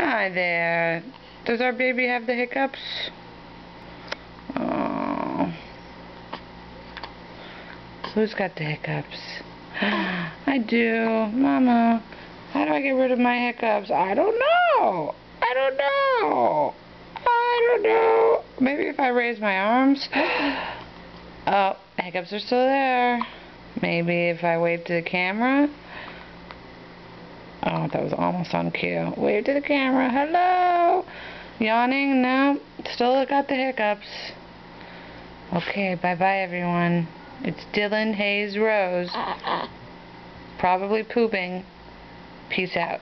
Hi there. Does our baby have the hiccups? Oh. Who's got the hiccups? I do. Mama, how do I get rid of my hiccups? I don't know. I don't know. I don't know. Maybe if I raise my arms. Oh, hiccups are still there. Maybe if I wave to the camera. Oh, that was almost on cue. Wave to the camera. Hello. Yawning? No. Still got the hiccups. Okay, bye-bye everyone. It's Dylan Hayes Rose. Probably pooping. Peace out.